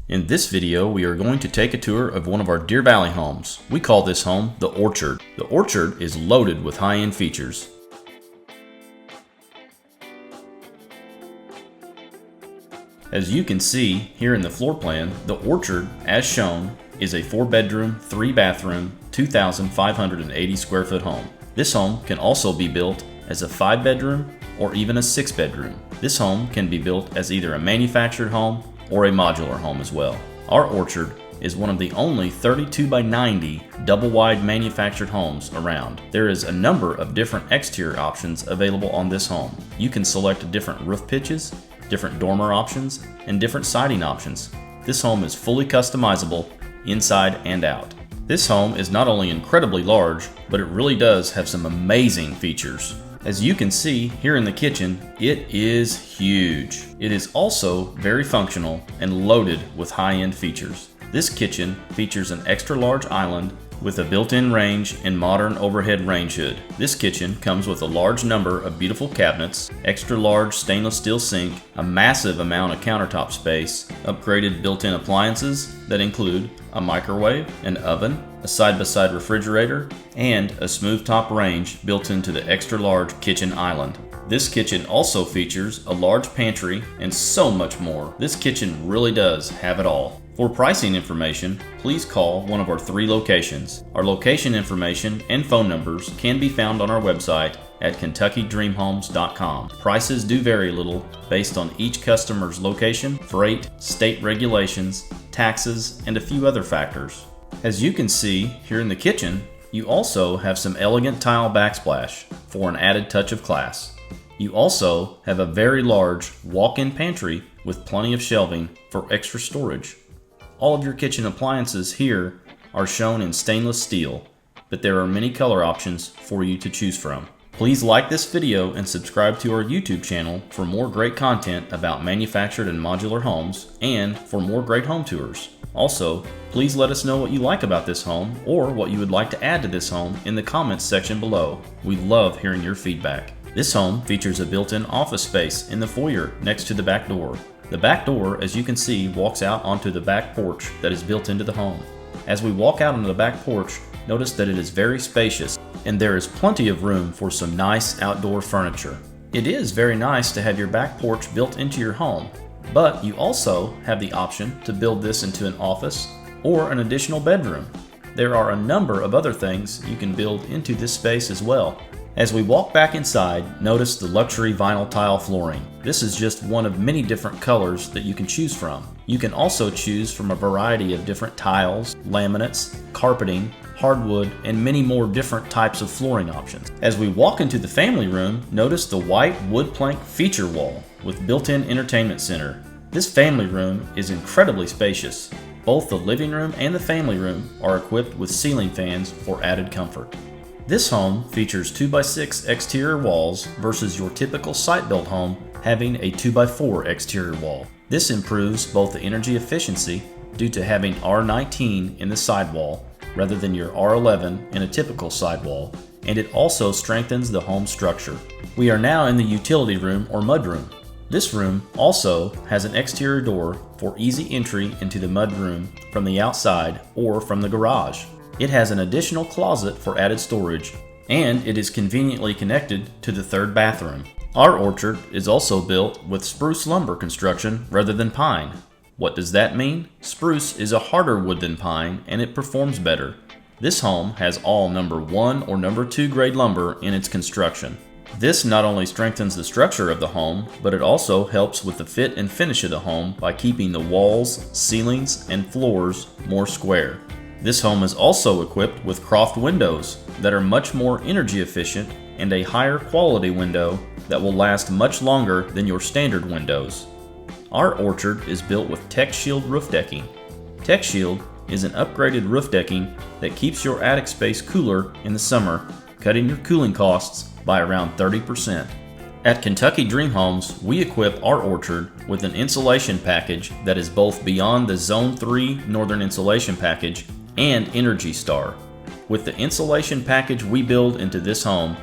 In this video, we are going to take a tour of one of our Deer Valley homes. We call this home the Orchard. The Orchard is loaded with high-end features. As you can see here in the floor plan, the Orchard, as shown, is a 4-bedroom, 3-bathroom, 2,580 square foot home. This home can also be built as a 5-bedroom or even a 6-bedroom. This home can be built as either a manufactured home or a modular home as well. Our Orchard is one of the only 32 by 90 double-wide manufactured homes around. There is a number of different exterior options available on this home. You can select different roof pitches, different dormer options, and different siding options. This home is fully customizable inside and out. This home is not only incredibly large, but it really does have some amazing features. As you can see here in the kitchen, it is huge. It is also very functional and loaded with high-end features. This kitchen features an extra large island with a built-in range and modern overhead range hood. This kitchen comes with a large number of beautiful cabinets, extra large stainless steel sink, a massive amount of countertop space, upgraded built-in appliances that include a microwave, an oven, a side-by-side refrigerator, and a smooth top range built into the extra large kitchen island. This kitchen also features a large pantry and so much more. This kitchen really does have it all. For pricing information, please call one of our 3 locations. Our location information and phone numbers can be found on our website at KentuckyDreamHomes.com. Prices do vary a little based on each customer's location, freight, state regulations, taxes, and a few other factors. As you can see here in the kitchen, you also have some elegant tile backsplash for an added touch of class. You also have a very large walk-in pantry with plenty of shelving for extra storage. All of your kitchen appliances here are shown in stainless steel, but there are many color options for you to choose from. Please like this video and subscribe to our YouTube channel for more great content about manufactured and modular homes and for more great home tours. Also, please let us know what you like about this home or what you would like to add to this home in the comments section below. We love hearing your feedback. This home features a built-in office space in the foyer next to the back door. The back door, as you can see, walks out onto the back porch that is built into the home. As we walk out onto the back porch, notice that it is very spacious and there is plenty of room for some nice outdoor furniture. It is very nice to have your back porch built into your home, but you also have the option to build this into an office or an additional bedroom. There are a number of other things you can build into this space as well. As we walk back inside, notice the luxury vinyl tile flooring. This is just one of many different colors that you can choose from. You can also choose from a variety of different tiles, laminates, carpeting, hardwood, and many more different types of flooring options. As we walk into the family room, notice the white wood plank feature wall with built-in entertainment center. This family room is incredibly spacious. Both the living room and the family room are equipped with ceiling fans for added comfort. This home features 2x6 exterior walls versus your typical site-built home having a 2x4 exterior wall. This improves both the energy efficiency due to having R19 in the sidewall rather than your R11 in a typical sidewall, and it also strengthens the home structure. We are now in the utility room or mudroom. This room also has an exterior door for easy entry into the mudroom from the outside or from the garage. It has an additional closet for added storage, and it is conveniently connected to the 3rd bathroom. Our Orchard is also built with spruce lumber construction rather than pine. What does that mean? Spruce is a harder wood than pine, and it performs better. This home has all number 1 or number 2 grade lumber in its construction. This not only strengthens the structure of the home, but it also helps with the fit and finish of the home by keeping the walls, ceilings, and floors more square. This home is also equipped with croft windows that are much more energy efficient and a higher quality window that will last much longer than your standard windows. Our Orchard is built with TechShield roof decking. TechShield is an upgraded roof decking that keeps your attic space cooler in the summer, cutting your cooling costs by around 30%. At Kentucky Dream Homes, we equip our Orchard with an insulation package that is both beyond the Zone 3 Northern Insulation Package and Energy Star. With the insulation package we build into this home,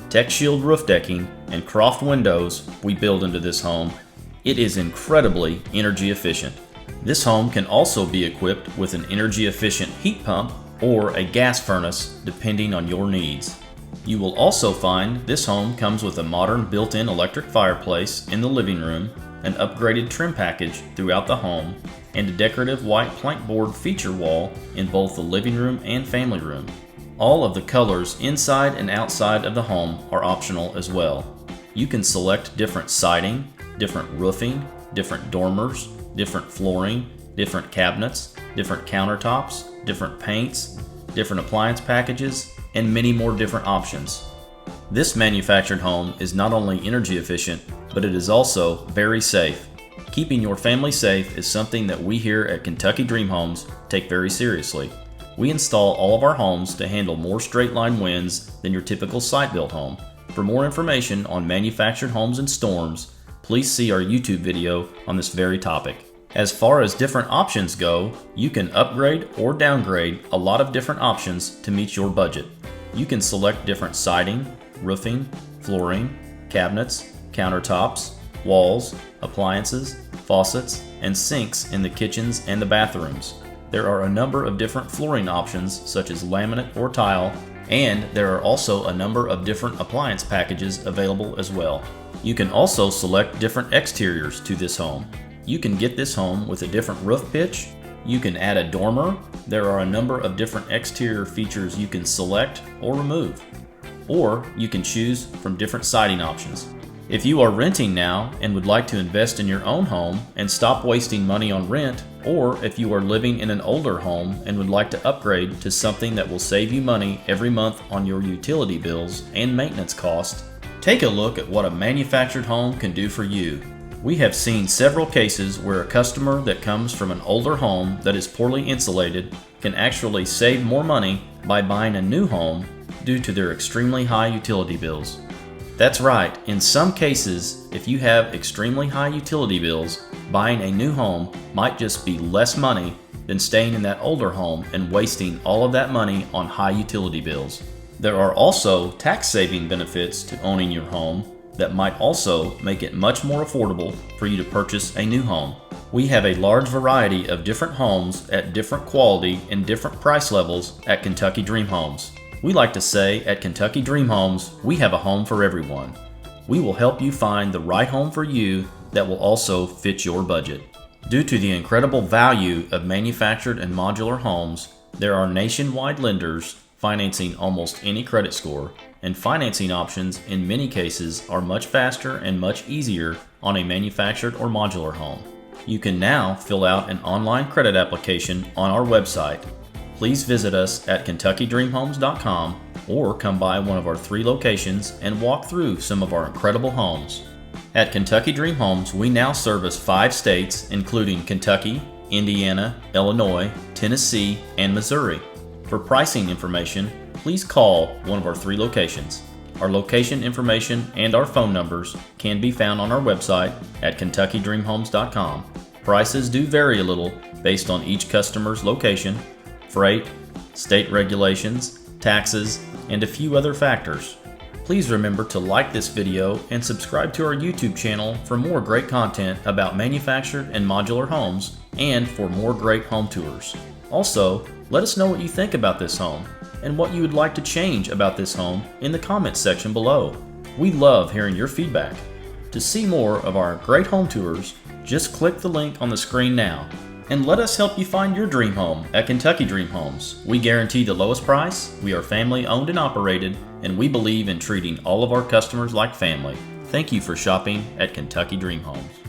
TechShield roof decking, and croft windows we build into this home, it is incredibly energy efficient. This home can also be equipped with an energy-efficient heat pump or a gas furnace, depending on your needs. You will also find this home comes with a modern built-in electric fireplace in the living room, an upgraded trim package throughout the home, and a decorative white plankboard feature wall in both the living room and family room. All of the colors inside and outside of the home are optional as well. You can select different siding, different roofing, different dormers, different flooring, different cabinets, different countertops, different paints, different appliance packages, and many more different options. This manufactured home is not only energy efficient, but it is also very safe. Keeping your family safe is something that we here at Kentucky Dream Homes take very seriously. We install all of our homes to handle more straight line winds than your typical site-built home. For more information on manufactured homes and storms, please see our YouTube video on this very topic. As far as different options go, you can upgrade or downgrade a lot of different options to meet your budget. You can select different siding, roofing, flooring, cabinets, countertops, walls, appliances, faucets, and sinks in the kitchens and the bathrooms. There are a number of different flooring options such as laminate or tile, and there are also a number of different appliance packages available as well. You can also select different exteriors to this home. You can get this home with a different roof pitch. You can add a dormer. There are a number of different exterior features you can select or remove. Or you can choose from different siding options. If you are renting now and would like to invest in your own home and stop wasting money on rent, or if you are living in an older home and would like to upgrade to something that will save you money every month on your utility bills and maintenance costs, take a look at what a manufactured home can do for you. We have seen several cases where a customer that comes from an older home that is poorly insulated can actually save more money by buying a new home due to their extremely high utility bills. That's right, in some cases, if you have extremely high utility bills, buying a new home might just be less money than staying in that older home and wasting all of that money on high utility bills. There are also tax-saving benefits to owning your home that might also make it much more affordable for you to purchase a new home. We have a large variety of different homes at different quality and different price levels at Kentucky Dream Homes. We like to say at Kentucky Dream Homes, we have a home for everyone. We will help you find the right home for you that will also fit your budget. Due to the incredible value of manufactured and modular homes, there are nationwide lenders financing almost any credit score, and financing options in many cases are much faster and much easier on a manufactured or modular home. You can now fill out an online credit application on our website. Please visit us at KentuckyDreamHomes.com or come by one of our 3 locations and walk through some of our incredible homes. At Kentucky Dream Homes, we now service 5 states, including Kentucky, Indiana, Illinois, Tennessee, and Missouri. For pricing information, please call one of our 3 locations. Our location information and our phone numbers can be found on our website at KentuckyDreamHomes.com. Prices do vary a little based on each customer's location, freight, state regulations, taxes, and a few other factors. Please remember to like this video and subscribe to our YouTube channel for more great content about manufactured and modular homes and for more great home tours. Also, let us know what you think about this home and what you would like to change about this home in the comments section below. We love hearing your feedback. To see more of our great home tours, just click the link on the screen now and let us help you find your dream home at Kentucky Dream Homes. We guarantee the lowest price, we are family owned and operated, and we believe in treating all of our customers like family. Thank you for shopping at Kentucky Dream Homes.